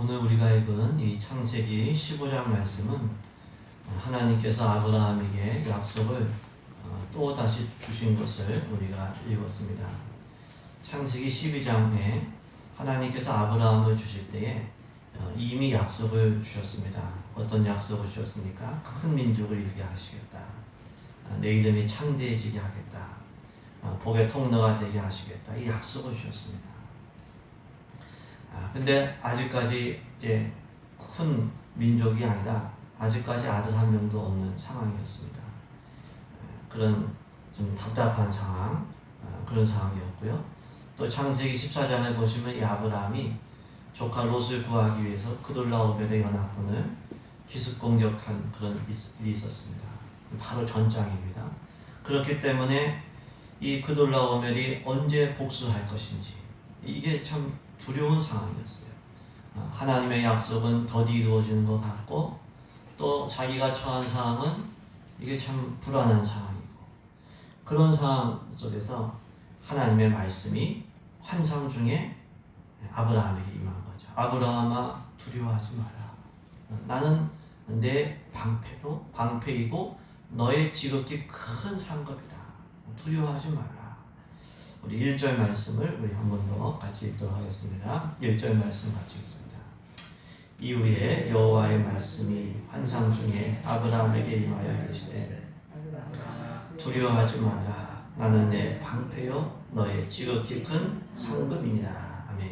오늘 우리가 읽은 이 창세기 15장 말씀은 하나님께서 아브라함에게 약속을 또 다시 주신 것을 우리가 읽었습니다. 창세기 12장에 하나님께서 아브라함을 주실 때에 이미 약속을 주셨습니다. 어떤 약속을 주셨습니까? 큰 민족을 이루게 하시겠다. 내 이름이 창대해지게 하겠다. 복의 통로가 되게 하시겠다. 이 약속을 주셨습니다. 근데 아직까지 이제 큰 민족이 아니라 아직까지 아들 한 명도 없는 상황이었습니다. 그런 좀 답답한 상황, 그런 상황이었고요. 또 창세기 14장에 보시면 이 아브라함이 조카 롯을 구하기 위해서 그돌라오멜의 연합군을 기습 공격한 그런 일이 있었습니다. 바로 전장입니다. 그렇기 때문에 이 그돌라오멜이 언제 복수할 것인지 이게 참 두려운 상황이었어요. 하나님의 약속은 더디 이루어지는 것 같고 또 자기가 처한 상황은 이게 참 불안한 상황이고 그런 상황 속에서 하나님의 말씀이 환상 중에 아브라함에게 임한 거죠. 아브라함아 두려워하지 마라. 나는 내 방패이고 너의 지극히 큰 상급이다. 두려워하지 마라. 우리 1절 말씀을 우리 한 번 더 같이 읽도록 하겠습니다. 1절 말씀 같이 읽습니다. 이후에 여호와의 말씀이 환상 중에 아브라함에게 임하여 이르시되 두려워하지 말라. 나는 내 방패요 너의 지극히 큰 상급이니라. 아멘.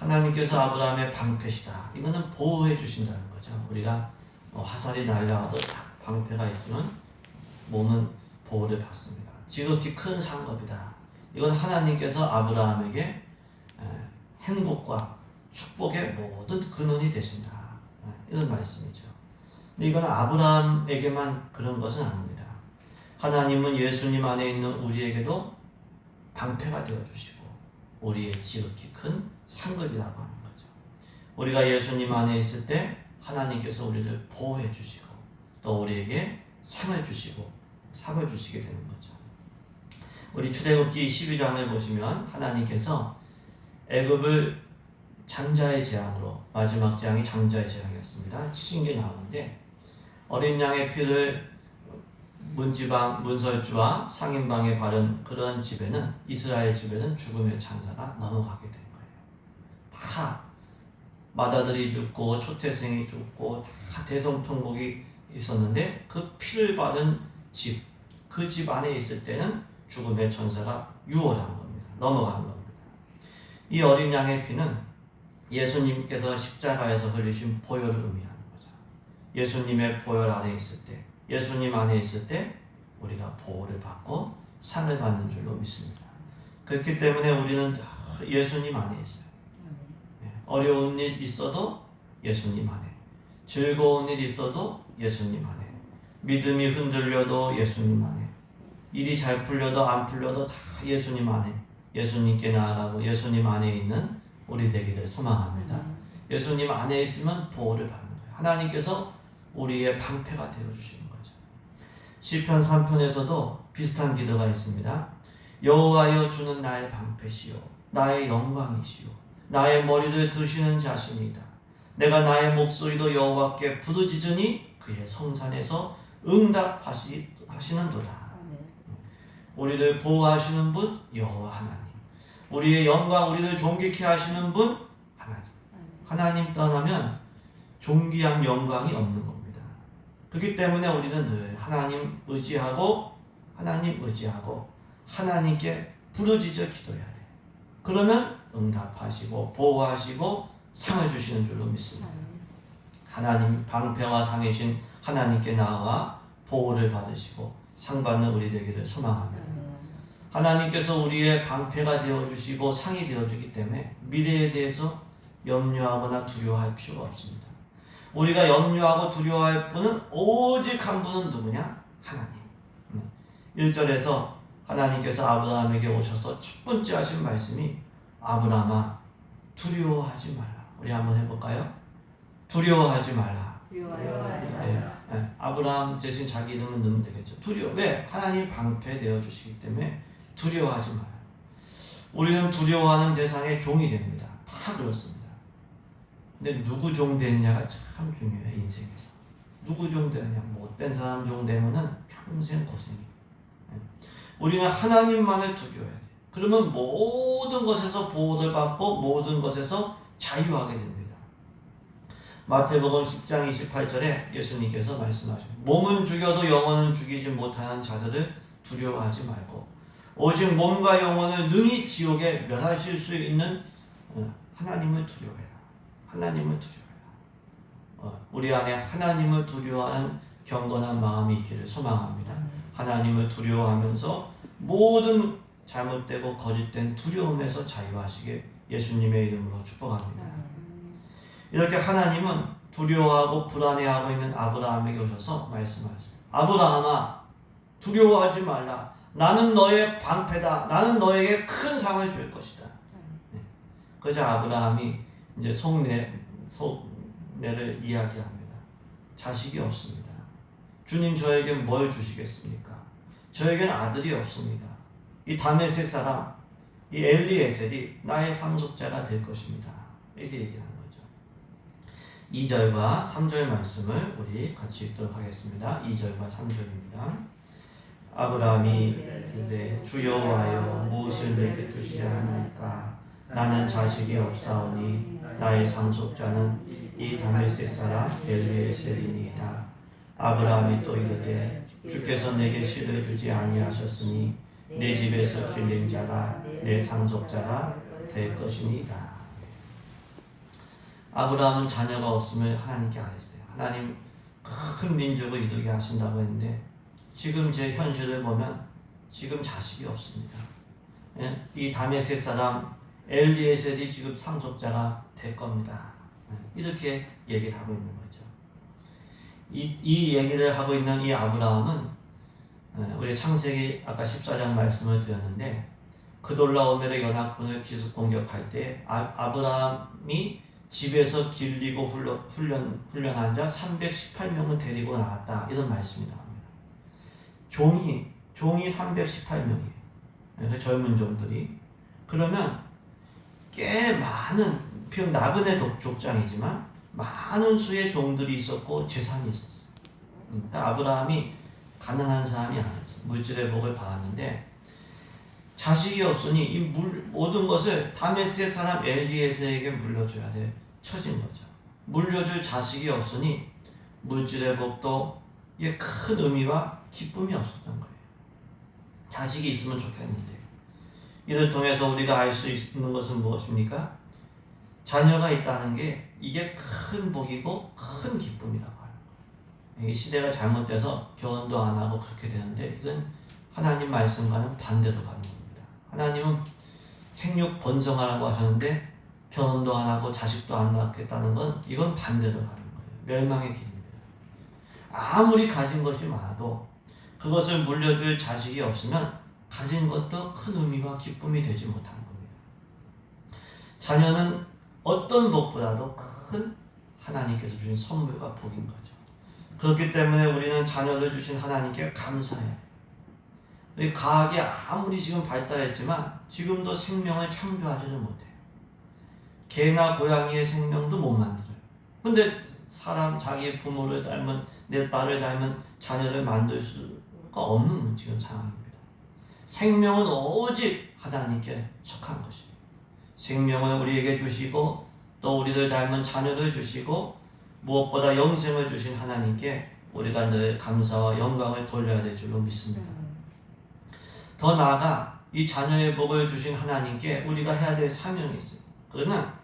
하나님께서 아브라함의 방패시다. 이거는 보호해 주신다는 거죠. 우리가 화살이 날라와도 딱 방패가 있으면 몸은 보호를 받습니다. 지극히 큰 상급이다. 이건 하나님께서 아브라함에게 행복과 축복의 모든 근원이 되신다. 이런 말씀이죠. 근데 이건 아브라함에게만 그런 것은 아닙니다. 하나님은 예수님 안에 있는 우리에게도 방패가 되어주시고 우리의 지극히 큰 상급이라고 하는 거죠. 우리가 예수님 안에 있을 때 하나님께서 우리를 보호해 주시고 또 우리에게 상을 주시고 상을 주시게 되는 거죠. 우리 출애굽기 12장을 보시면 하나님께서 애굽을 장자의 재앙으로, 마지막 재앙이 장자의 재앙이었습니다. 치신 게 나오는데 어린 양의 피를 문지방 문설주와 상인방에 바른 그런 집에는, 이스라엘 집에는 죽음의 창사가 넘어가게 된 거예요. 다 맏아들이 죽고 초태생이 죽고 다 대성통곡이 있었는데 그 피를 바른 집, 그 집 안에 있을 때는 죽음의 천사가 유월한 겁니다. 넘어간 겁니다. 이 어린 양의 피는 예수님께서 십자가에서 흘리신 보혈을 의미하는 거죠. 예수님의 보혈 안에 있을 때, 예수님 안에 있을 때 우리가 보호를 받고 상을 받는 줄로 믿습니다. 그렇기 때문에 우리는 예수님 안에 있어요. 어려운 일 있어도 예수님 안에, 즐거운 일 있어도 예수님 안에, 믿음이 흔들려도 예수님 안에, 일이 잘 풀려도 안 풀려도 다 예수님 안에, 예수님께 나아가고 예수님 안에 있는 우리 되기를 소망합니다. 예수님 안에 있으면 보호를 받는 거예요. 하나님께서 우리의 방패가 되어주시는 거죠. 시편 3편에서도 비슷한 기도가 있습니다. 여호와여 주는 나의 방패시요 나의 영광이시요 나의 머리를 드시는 자신이다. 내가 나의 목소리도 여호와께 부르짖으니 그의 성산에서 응답하시는도다. 우리를 보호하시는 분 여호와 하나님, 우리의 영광, 우리를 존귀케 하시는 분 하나님. 하나님 떠나면 존귀한 영광이 없는 겁니다. 그렇기 때문에 우리는 늘 하나님 의지하고 하나님께 부르짖어 기도해야 돼. 그러면 응답하시고 보호하시고 상을 주시는 줄로 믿습니다. 하나님 방패와 상이신 하나님께 나아가 보호를 받으시고 상 받는 우리 되기를 소망합니다. 하나님께서 우리의 방패가 되어주시고 상이 되어주기 때문에 미래에 대해서 염려하거나 두려워할 필요가 없습니다. 우리가 염려하고 두려워할 분은 오직 한 분은 누구냐? 하나님. 1절에서 하나님께서 아브라함에게 오셔서 첫 번째 하신 말씀이 아브라함아 두려워하지 말라. 우리 한번 해볼까요? 두려워하지 말라. 아브라함 대신 자기 이름을 넣으면 되겠죠. 왜? 하나님 방패 되어주시기 때문에 두려워하지 마라. 우리는 두려워하는 대상의 종이 됩니다. 다 그렇습니다. 근데 누구 종 되느냐가 참 중요해요, 인생에서. 누구 종 되느냐, 못된 사람 종 되면은 평생 고생이에요. 우리는 하나님만을 두려워해야 돼요. 그러면 모든 것에서 보호를 받고 모든 것에서 자유하게 됩니다. 마태복음 10장 28절에 예수님께서 말씀하셔요. 몸은 죽여도 영혼은 죽이지 못하는 자들을 두려워하지 말고 오직 몸과 영혼을 능히 지옥에 멸하실 수 있는 하나님을 두려워해라. 하나님을 두려워해라. 우리 안에 하나님을 두려워하는 경건한 마음이 있기를 소망합니다. 하나님을 두려워하면서 모든 잘못되고 거짓된 두려움에서 자유하시게 예수님의 이름으로 축복합니다. 이렇게 하나님은 두려워하고 불안해하고 있는 아브라함에게 오셔서 말씀하셨어요. 아브라함아, 두려워하지 말라. 나는 너의 방패다. 나는 너에게 큰 상을 줄 것이다. 그러자 아브라함이 이제 속내를 이야기합니다. 자식이 없습니다. 주님, 저에게 뭘 주시겠습니까? 저에겐 아들이 없습니다. 이 다메섹 사람, 이 엘리에셀이 나의 상속자가 될 것입니다. 이렇게 얘기하는 거죠. 2절과 3절 말씀을 우리 같이 읽도록 하겠습니다. 2절과 3절입니다. 아브라함이 이르되 주 여호와여, 무엇을 내게 주시려 하나이까? 나는 자식이 없사오니 나의 상속자는 이 다메섹 사람 엘리에셀이니이다. 아브라함이 또 이르되 주께서 내게 씨를 주지 아니하셨으니 내 집에서 길린 자가 내 상속자가 될 것이니이다. 아브라함은 자녀가 없음을 하나님께 아뢰었어요. 하나님, 큰 민족을 이루게 하신다고 했는데 지금 제 현실을 보면 지금 자식이 없습니다. 이 다메섹 사람 엘리에셀이 지금 상속자가 될 겁니다. 이렇게 얘기를 하고 있는 거죠. 이 얘기를 하고 있는 이 아브라함은 우리 창세기 아까 14장 말씀을 드렸는데 그돌라오멜의 연합군을 기습 공격할 때 아브라함이 집에서 길리고 훈련한 자 318명을 데리고 나갔다, 이런 말씀이 나옵니다. 종이 318명이에요. 젊은 종들이. 그러면 꽤 많은, 비록 나그네 족장이지만 많은 수의 종들이 있었고 재산이 있었어요. 아브라함이 가난한 사람이 아니었어요. 물질의 복을 받았는데 자식이 없으니 이 모든 것을 다메섹 사람 엘리에셀에게 물려줘야 돼 처진 거죠. 물려줄 자식이 없으니 물질의 복도 이게 큰 의미와 기쁨이 없었던 거예요. 자식이 있으면 좋겠는데. 이를 통해서 우리가 알 수 있는 것은 무엇입니까? 자녀가 있다는 게 이게 큰 복이고 큰 기쁨이라고 하는 거예요. 이 시대가 잘못돼서 결혼도 안 하고 그렇게 되는데 이건 하나님 말씀과는 반대로 가는 겁니다. 하나님은 생육 번성하라고 하셨는데 결혼도 안 하고 자식도 안 낳겠다는 건 이건 반대로 가는 거예요. 멸망의 길입니다. 아무리 가진 것이 많아도 그것을 물려줄 자식이 없으면 가진 것도 큰 의미와 기쁨이 되지 못하는 겁니다. 자녀는 어떤 복보다도 큰 하나님께서 주신 선물과 복인 거죠. 그렇기 때문에 우리는 자녀를 주신 하나님께 감사해요. 우리 과학이 아무리 지금 발달했지만 지금도 생명을 창조하지는 못해요. 개나 고양이의 생명도 못 만들어요. 근데 사람, 자기의 부모를 닮은, 내 딸을 닮은 자녀를 만들 수가 없는 지금 상황입니다. 생명은 오직 하나님께 속한 것입니다. 생명을 우리에게 주시고 또 우리를 닮은 자녀를 주시고 무엇보다 영생을 주신 하나님께 우리가 늘 감사와 영광을 돌려야 될 줄로 믿습니다. 더 나아가 이 자녀의 복을 주신 하나님께 우리가 해야 될 사명이 있어요. 그러나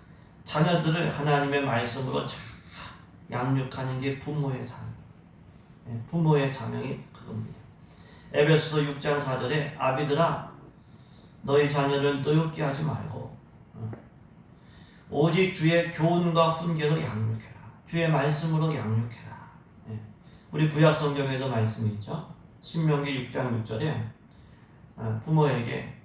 자녀들을 하나님의 말씀으로 잘 양육하는 게 부모의 사명. 부모의 사명이 그겁니다. 에베소서 6장 4절에 아비들아, 너희 자녀를 노엽게 하지 말고 오직 주의 교훈과 훈계로 양육해라. 주의 말씀으로 양육해라. 우리 구약 성경에도 말씀이 있죠. 신명기 6장 6절에 부모에게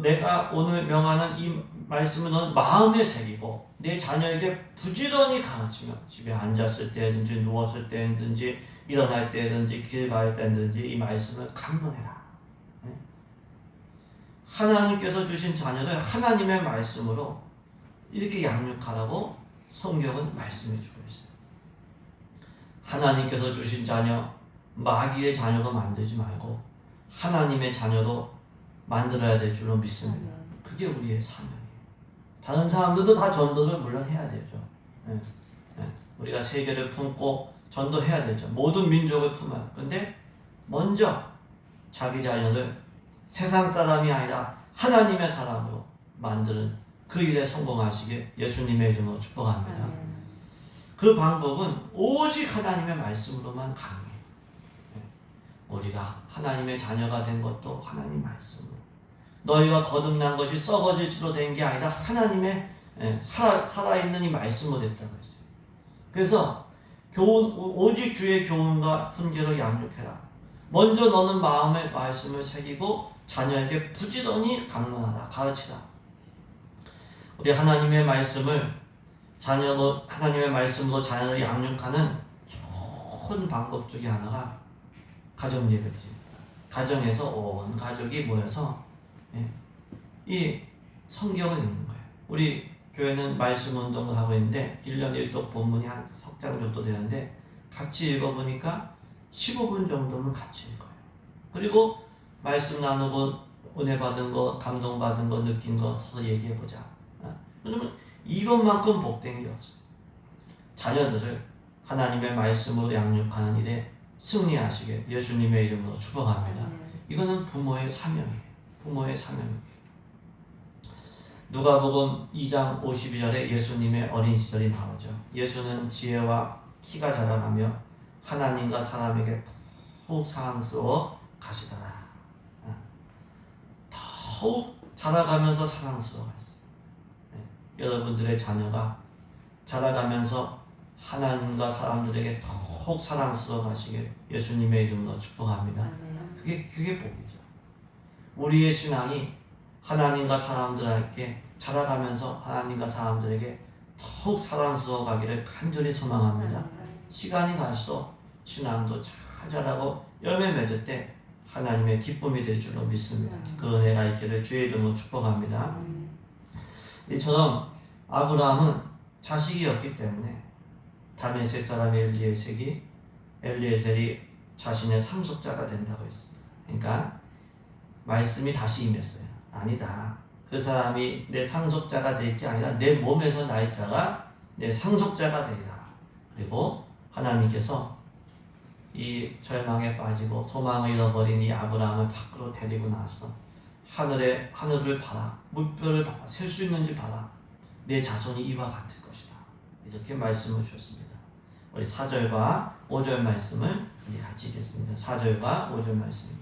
내가 오늘 명하는 이 말씀을 너는 마음에 새기고 내 자녀에게 부지런히 가르치며 집에 앉았을 때든지 누웠을 때든지 일어날 때든지 길 갈 때든지 이 말씀을 강론해라. 하나님께서 주신 자녀를 하나님의 말씀으로 이렇게 양육하라고 성경은 말씀해주고 있어요. 하나님께서 주신 자녀, 마귀의 자녀로 만들지 말고 하나님의 자녀로 만들어야 될 줄로 믿습니다. 그게 우리의 사명이에요. 다른 사람들도 다 전도를 물론 해야 되죠. 우리가 세계를 품고 전도해야 되죠. 모든 민족을 품어요. 근데 먼저 자기 자녀를 세상 사람이 아니라 하나님의 사람으로 만드는 그 일에 성공하시길 예수님의 이름으로 축복합니다. 그 방법은 오직 하나님의 말씀으로만 가능해요. 우리가 하나님의 자녀가 된 것도 하나님 말씀으로. 너희가 거듭난 것이 썩어질 수로 된 게 아니라 하나님의 살아있는 이 말씀으로 됐다고 했어요. 그래서 교훈, 오직 주의 교훈과 훈계로 양육해라. 먼저 너는 마음의 말씀을 새기고 자녀에게 부지런히 강론하라, 가르치라. 우리 하나님의 말씀을 하나님의 말씀으로 자녀를 양육하는 좋은 방법 중에 하나가 가정 예배입니다. 가정에서 온 가족이 모여서 이 성경을 읽는 거예요. 우리 교회는 말씀 운동을 하고 있는데 1년 1독 본문이 한 석 장 정도 되는데 같이 읽어보니까 15분 정도는 같이 읽어요. 그리고 말씀 나누고 은혜 받은 거, 감동 받은 거, 느낀 거 서로 얘기해보자. 그러면 이것만큼 복된 게 없어요. 자녀들을 하나님의 말씀으로 양육하는 일에 승리하시게 예수님의 이름으로 축복합니다. 이거는 부모의 사명이에요. 부모의 사명입니다. 누가복음 2장 52절에 예수님의 어린 시절이 나오죠. 예수는 지혜와 키가 자라나며 하나님과 사람에게 더욱 사랑스러워 가시더라. 더욱 자라가면서 사랑스러워 가셨어요. 여러분들의 자녀가 자라가면서 하나님과 사람들에게 더욱 사랑스러워 가시길 예수님의 이름으로 축복합니다. 그게 복이죠. 우리의 신앙이 하나님과 사람들에게 자라가면서 하나님과 사람들에게 더욱 사랑스러워 가기를 간절히 소망합니다. 시간이 갈수록 신앙도 잘 자라고 열매 맺을 때 하나님의 기쁨이 될 줄로 믿습니다. 그 은혜가 있기를 주의 이름으로 축복합니다. 이처럼 아브라함은 자식이 없기 때문에 다메섹 사람 엘리에셀이 자신의 상속자가 된다고 했습니다. 그러니까 말씀이 다시 임했어요. 아니다. 그 사람이 내 상속자가 될 게 아니라 내 몸에서 날 자가 내 상속자가 되리라. 그리고 하나님께서 이 절망에 빠지고 소망을 잃어버린 이 아브라함을 밖으로 데리고 나서 하늘을 봐라. 물결을 봐라. 셀 수 있는지 봐라. 내 자손이 이와 같을 것이다. 이렇게 말씀을 주셨습니다. 우리 4절과 5절 말씀을 우리 같이 읽겠습니다. 4절과 5절 말씀입니다.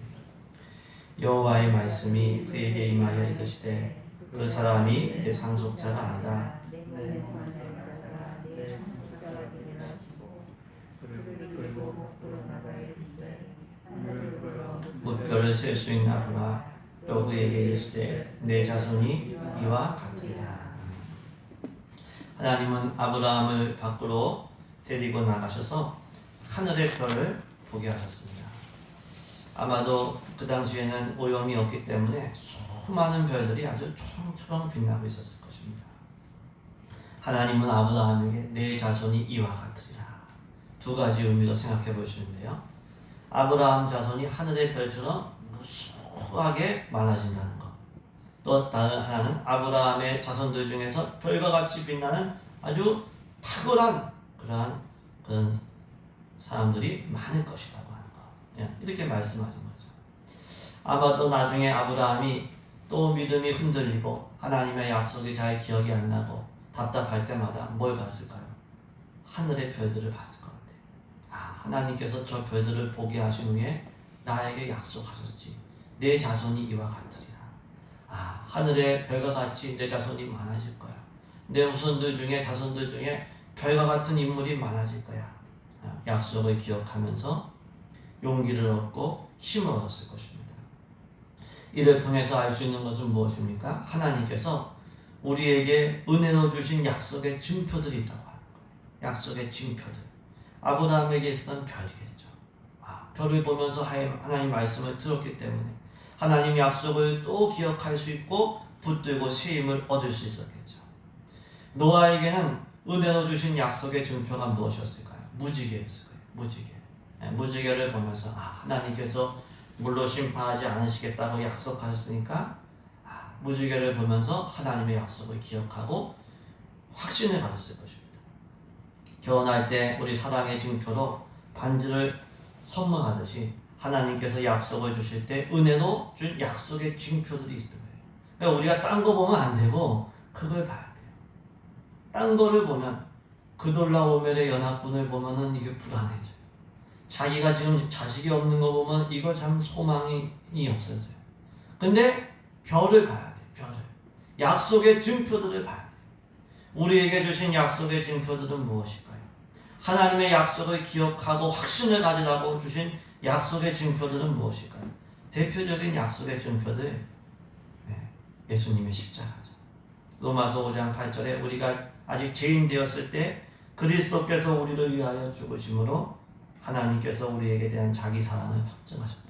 여호와의 말씀이 그에게 임하여 이르시되 그 사람이 내 상속자가 아니라 물결을 셀 수 있나 보라. 또 그에게 이르시되 내 자손이 이와 같으리라. 하나님은 아브라함을 밖으로 데리고 나가셔서 하늘의 별을 보게 하셨습니다. 아마도 그 당시에는 오염이 없기 때문에 수많은 별들이 아주 초롱초롱 빛나고 있었을 것입니다. 하나님은 아브라함에게 내 자손이 이와 같으리라. 두 가지 의미로 생각해 보시는데요. 아브라함 자손이 하늘의 별처럼 무수하게 많아진다는 것. 또 다른 하나는 아브라함의 자손들 중에서 별과 같이 빛나는 아주 탁월한 그런 사람들이 많을 것이라고 하는 것. 이렇게 말씀하신 거죠. 아마도 나중에 아브라함이 또 믿음이 흔들리고 하나님의 약속이 잘 기억이 안 나고 답답할 때마다 뭘 봤을까요? 하늘의 별들을 봤을 것 같아요. 하나님께서 저 별들을 보게 하신 후에 나에게 약속하셨지. 내 자손이 이와 같으리라. 하늘의 별과 같이 내 자손이 많아질 거야. 내 후손들 중에 자손들 중에 별과 같은 인물이 많아질 거야. 약속을 기억하면서 용기를 얻고 힘을 얻었을 것입니다. 이를 통해서 알 수 있는 것은 무엇입니까? 하나님께서 우리에게 은혜로 주신 약속의 증표들이 있다고 하는 거예요. 약속의 증표들. 아브라함에게 있었던 별이겠죠. 별을 보면서 하나님 말씀을 들었기 때문에 하나님 약속을 또 기억할 수 있고 붙들고 새 힘을 얻을 수 있었겠죠. 노아에게는 은혜로 주신 약속의 증표가 무엇이었을까요? 무지개였을 거예요. 무지개. 무지개를 보면서 하나님께서 물로 심판하지 않으시겠다고 약속하셨으니까 무지개를 보면서 하나님의 약속을 기억하고 확신을 가졌을 것입니다. 결혼할 때 우리 사랑의 증표로 반지를 선물하듯이 하나님께서 약속을 주실 때 은혜로 준 약속의 증표들이 있는 거예요. 그러니까 우리가 딴 거 보면 안 되고 그걸 봐야 돼요. 딴 거를 보면 그돌라오멜의 연합군을 보면은 이게 불안해져요. 자기가 지금 자식이 없는 거 보면 이거 참 소망이 없어져요. 근데 별을 봐야 돼요. 별을. 약속의 증표들을 봐야 돼요. 우리에게 주신 약속의 증표들은 무엇일까요? 하나님의 약속을 기억하고 확신을 가지라고 주신 약속의 증표들은 무엇일까요? 대표적인 약속의 증표들, 예수님의 십자가죠. 로마서 5장 8절에 우리가 아직 죄인 되었을 때 그리스도께서 우리를 위하여 죽으심으로 하나님께서 우리에게 대한 자기 사랑을 확증하셨다.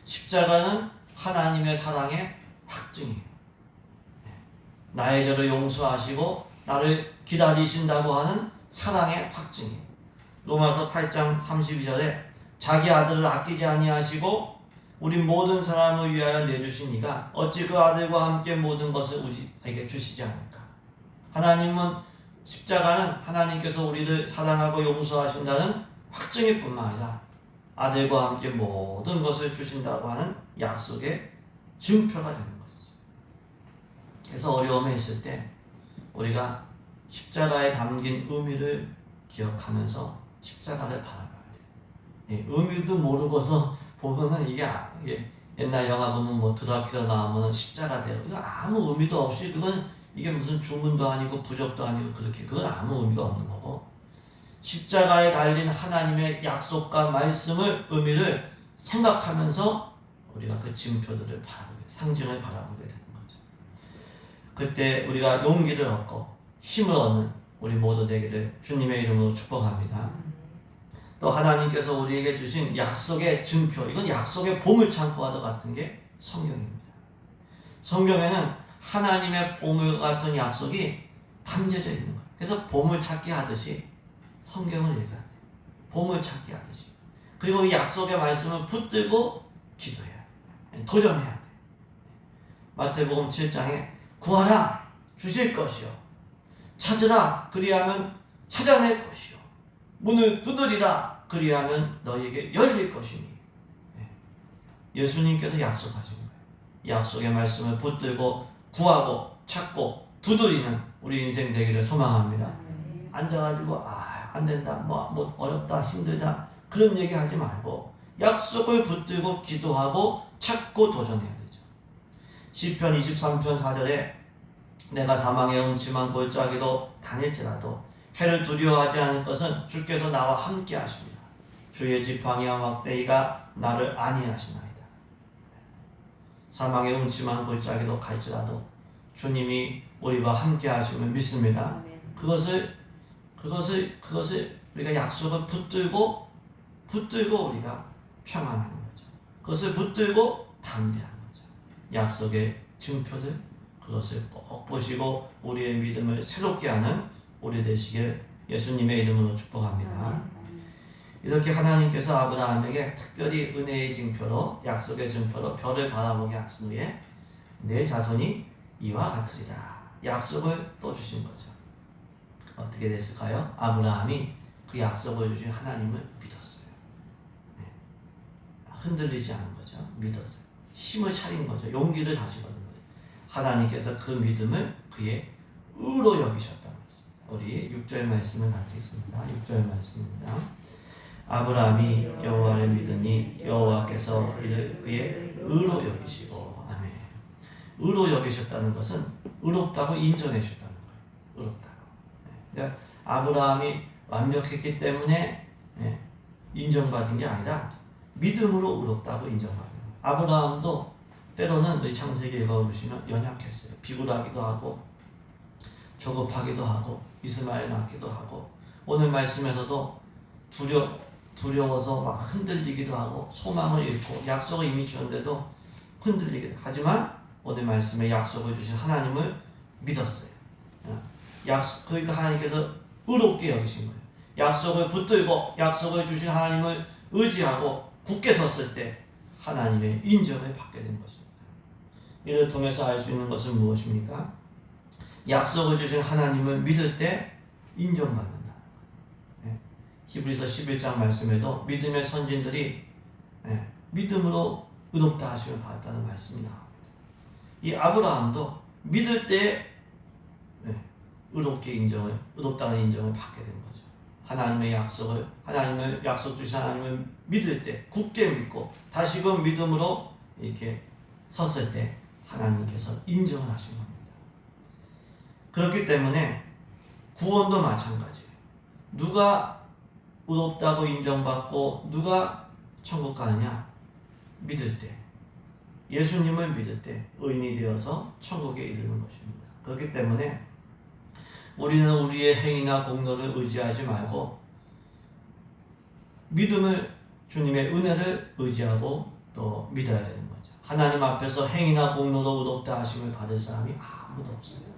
십자가는 하나님의 사랑의 확증이에요. 나의 죄를 용서하시고 나를 기다리신다고 하는 사랑의 확증이에요. 로마서 8장 32절에 자기 아들을 아끼지 아니하시고 우리 모든 사람을 위하여 내주신 이가 어찌 그 아들과 함께 모든 것을 우리에게 주시지 않을까. 하나님은 십자가는 하나님께서 우리를 사랑하고 용서하신다는 확증일 뿐만 아니라 아들과 함께 모든 것을 주신다고 하는 약속의 증표가 되는 것이죠. 그래서 어려움에 있을 때 우리가 십자가에 담긴 의미를 기억하면서 십자가를 바라봐야 돼요. 의미도 모르고서 보면은 이게 옛날 영화 보면 뭐 드라큘라 나오면 십자가 대로 이거 아무 의미도 없이 그건 이게 무슨 주문도 아니고 부적도 아니고 그렇게 그건 아무 의미가 없는 거고 십자가에 달린 하나님의 약속과 말씀을 의미를 생각하면서 우리가 그 증표들을 바라보게 상징을 바라보게 되는 거죠. 그때 우리가 용기를 얻고 힘을 얻는 우리 모두 되기를 주님의 이름으로 축복합니다. 또 하나님께서 우리에게 주신 약속의 증표, 이건 약속의 보물창고와도 같은 게 성경입니다. 성경에는 하나님의 보물 같은 약속이 담겨져 있는 거예요. 그래서 보물찾기 하듯이 성경을 읽어야 돼요. 보물찾기 하듯이. 그리고 이 약속의 말씀을 붙들고 기도해야 돼요. 도전해야 돼요. 마태복음 7장에 구하라 주실 것이요 찾으라 그리하면 찾아낼 것이요 문을 두드리라 그리하면 너희에게 열릴 것이니. 예수님께서 약속하신 거예요. 약속의 말씀을 붙들고 구하고 찾고 두드리는 우리 인생 되기를 소망합니다. 앉아가지고 안 된다 뭐 어렵다 힘들다 그런 얘기 하지 말고 약속을 붙들고 기도하고 찾고 도전해야 되죠. 시편 23편 4절에 내가 사망의 음침한 골짜기로 다닐지라도 해를 두려워하지 않을 것은 주께서 나와 함께 하십니다. 주의 지팡이와 막대기가 나를 안위하시나이다. 사망의 음침한 골짜기로 갈지라도 주님이 우리와 함께 하심을 믿습니다. 그것을 우리가 약속을 붙들고 우리가 평안하는 거죠. 그것을 붙들고 담대하는 거죠. 약속의 증표들 그것을 꼭 보시고 우리의 믿음을 새롭게 하는 우리 되시길 예수님의 이름으로 축복합니다. 이렇게 하나님께서 아브라함에게 특별히 은혜의 증표로 약속의 증표로 별을 바라보게 하신 후에 내 자손이 이와 같으리라 약속을 또 주신 거죠. 어떻게 됐을까요? 아브라함이 그 약속을 주신 하나님을 믿었어요. 흔들리지 않은 거죠. 믿었어요. 힘을 차린 거죠. 용기를 다시 얻은 거예요. 하나님께서 그 믿음을 그의 의로 여기셨다는 말씀입니다. 우리 6절 말씀을 같이 읽습니다. 6절 말씀입니다. 아브라함이 여호와를 믿으니 여호와께서 이를 그의 의로 여기시고. 아멘. 의로 여기셨다는 것은 의롭다고 인정해 주셨다는 거예요. 의롭다고. 그러니까 아브라함이 완벽했기 때문에 인정받은 게 아니라 믿음으로 의롭다고 인정받는 거예요. 아브라함도 때로는 우리 창세기 읽어보시면 연약했어요. 비굴하기도 하고 조급하기도 하고 이스마엘 낳기도 하고 오늘 말씀에서도 두려워서 막 흔들리기도 하고 소망을 잃고 약속을 이미 주었는데도 흔들리기도 하지만 오늘 말씀에 약속을 주신 하나님을 믿었어요. 그러니까 하나님께서 의롭게 여기신 거예요. 약속을 붙들고 약속을 주신 하나님을 의지하고 굳게 섰을 때 하나님의 인정을 받게 된 것입니다. 이를 통해서 알 수 있는 것은 무엇입니까? 약속을 주신 하나님을 믿을 때 인정받는다. 히브리서 11장 말씀에도 믿음의 선진들이 믿음으로 의롭다 하심을 받았다는 말씀이 나옵니다. 이 아브라함도 믿을 때 의롭다는 인정을 받게 된 거죠. 하나님의 약속 주신 하나님을 믿을 때 굳게 믿고 다시금 믿음으로 이렇게 섰을 때 하나님께서 인정을 하신 겁니다. 그렇기 때문에 구원도 마찬가지예요. 누가 의롭다고 인정받고 누가 천국 가느냐? 믿을 때, 예수님을 믿을 때 의인이 되어서 천국에 이르는 것입니다. 그렇기 때문에 우리는 우리의 행위나 공로를 의지하지 말고 주님의 은혜를 의지하고 또 믿어야 되는 거죠. 하나님 앞에서 행위나 공로로 의롭다 하심을 받을 사람이 아무도 없어요.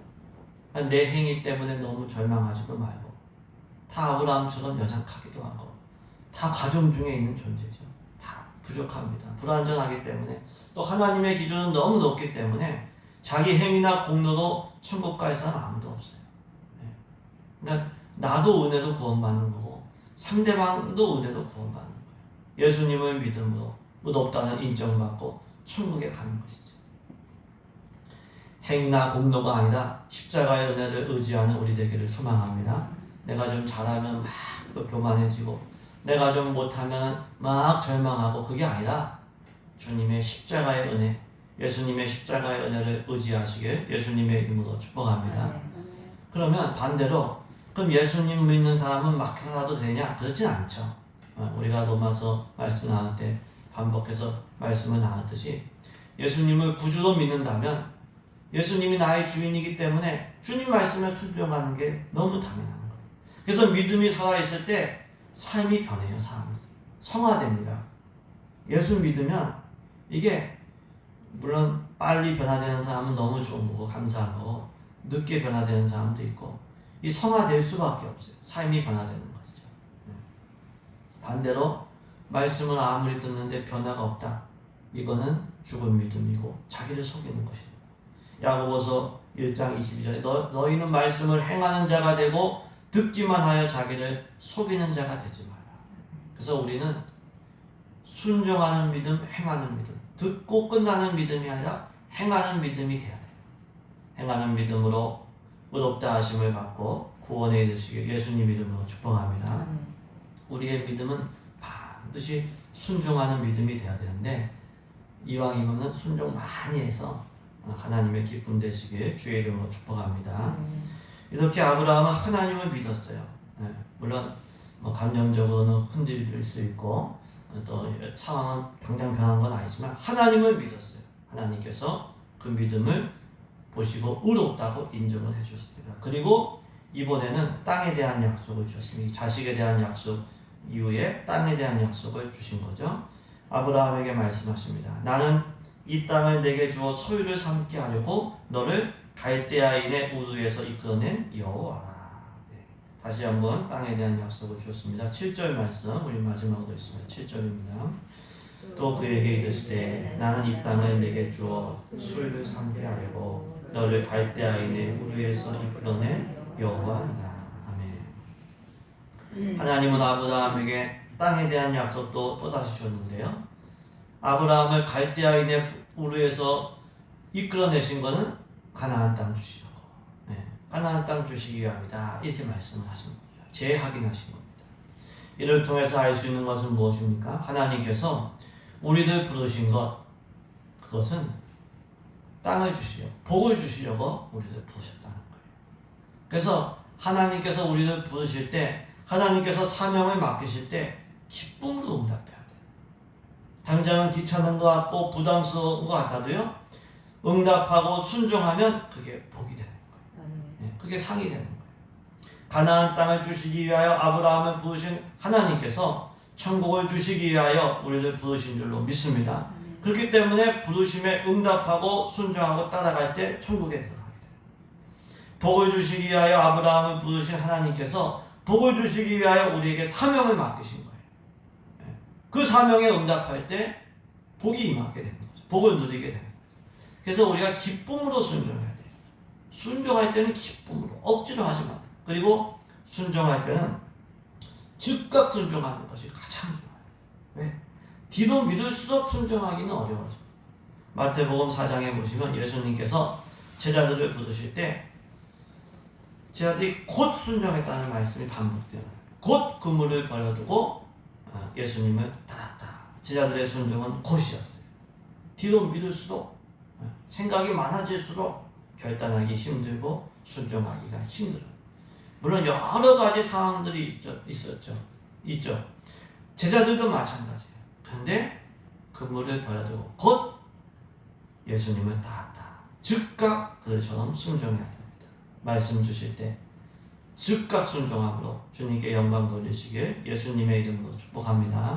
내 행위 때문에 너무 절망하지도 말고 다 아브라함처럼 연약하기도 하고 다 과정 중에 있는 존재죠. 다 부족합니다. 불완전하기 때문에 또 하나님의 기준은 너무 높기 때문에 자기 행위나 공로로 천국 갈 사람 아무도 없어요. 그러니까 나도 은혜로 구원받는 거고 상대방도 은혜로 구원받는 거예요. 예수님을 믿음으로 의롭다는 인정받고 천국에 가는 것이죠. 행위나 공로가 아니라 십자가의 은혜를 의지하는 우리 되기를 소망합니다. 내가 좀 잘하면 막 또 교만해지고 내가 좀 못하면 막 절망하고 그게 아니라 주님의 십자가의 은혜, 예수님의 십자가의 은혜를 의지하시길 예수님의 이름으로 축복합니다. 그러면 반대로 그럼 예수님 믿는 사람은 막 살아도 되냐? 그렇진 않죠. 우리가 로마서 말씀 나눌 때 반복해서 말씀을 나눴듯이 예수님을 구주로 믿는다면 예수님이 나의 주인이기 때문에 주님 말씀에 순종하는 게 너무 당연한 거예요. 그래서 믿음이 살아있을 때 삶이 변해요. 사람이 성화됩니다. 예수 믿으면 이게 물론 빨리 변화되는 사람은 너무 좋은 거고 감사한 거고 늦게 변화되는 사람도 있고 이 성화될 수밖에 없어요. 삶이 변화되는 것이죠. 반대로 말씀을 아무리 듣는데 변화가 없다. 이거는 죽은 믿음이고 자기를 속이는 것이죠. 야고보서 1장 22절에 너희는 말씀을 행하는 자가 되고 듣기만 하여 자기를 속이는 자가 되지 마라. 그래서 우리는 순종하는 믿음, 행하는 믿음, 듣고 끝나는 믿음이 아니라 행하는 믿음이 돼야 돼요. 행하는 믿음으로 의롭다 하심을 받고 구원에 이르시길 예수님 이름으로 축복합니다. 우리의 믿음은 반드시 순종하는 믿음이 돼야 되는데 이왕이면은 순종 많이 해서 하나님의 기쁨 되시길 주의 이름으로 축복합니다. 이렇게 아브라함은 하나님을 믿었어요. 물론 감정적으로는 흔들릴 수 있고 또 상황은 당장 변한 건 아니지만 하나님을 믿었어요. 하나님께서 그 믿음을 보시고 의롭다고 인정을 해주셨습니다. 그리고 이번에는 땅에 대한 약속을 주셨습니다. 자식에 대한 약속 이후에 땅에 대한 약속을 주신 거죠. 아브라함에게 말씀하십니다. 나는 이 땅을 내게 주어 소유를 삼게 하려고 너를 갈대아인의 우르에서 이끌어낸 여호와라. 다시 한번 땅에 대한 약속을 주셨습니다. 7절 말씀 우리 마지막으로 있습니다. 7절입니다. 또 그에게 이르시되 나는 이 땅을 내게 주어 소유를 삼게 하려고 너를 갈대아인의 우르에서 이끌어낸 여호와이다. 아멘. 하나님은 아브라함에게 땅에 대한 약속도 또다시 주셨는데요. 아브라함을 갈대아인의 우르에서 이끌어내신 것은 가나안 땅 주시려고, 가나안 땅 주시기 위함이다. 이렇게 말씀을 하신 겁니다. 재확인하신 겁니다. 이를 통해서 알 수 있는 것은 무엇입니까? 하나님께서 우리를 부르신 것, 그것은 땅을 주시려고, 복을 주시려고 우리를 부르셨다는 거예요. 그래서 하나님께서 우리를 부르실 때, 하나님께서 사명을 맡기실 때 기쁨으로 응답해야 돼요. 당장은 귀찮은 것 같고 부담스러운 것 같아도요, 응답하고 순종하면 그게 복이 되는 거예요. 그게 상이 되는 거예요. 가나안 땅을 주시기 위하여 아브라함을 부르신 하나님께서 천국을 주시기 위하여 우리를 부르신 줄로 믿습니다. 그렇기 때문에 부르심에 응답하고 순종하고 따라갈 때 천국에 들어가게 돼요. 복을 주시기 위하여 아브라함을 부르신 하나님께서 복을 주시기 위하여 우리에게 사명을 맡기신 거예요. 그 사명에 응답할 때 복이 임하게 되는 거죠. 복을 누리게 되는 거죠. 그래서 우리가 기쁨으로 순종해야 돼요. 순종할 때는 기쁨으로, 억지로 하지 마. 그리고 순종할 때는 즉각 순종하는 것이 가장 좋아요. 왜? 뒤도 믿을수록 순종하기는 어려워져. 마태복음 4장에 보시면 예수님께서 제자들을 부르실 때 제자들이 곧 순종했다는 말씀이 반복돼요. 곧 그물을 버려두고 예수님을 따랐다. 제자들의 순종은 곧이었어요. 뒤도 믿을수록, 생각이 많아질수록 결단하기 힘들고 순종하기가 힘들어요. 물론 여러 가지 상황들이 있죠. 제자들도 마찬가지예요. 그런데 그물을 버려두고 곧 예수님을 따랐다. 즉각 그들처럼 순종해야 됩니다. 말씀 주실 때 즉각 순종함으로 주님께 영광 돌리시길 예수님의 이름으로 축복합니다.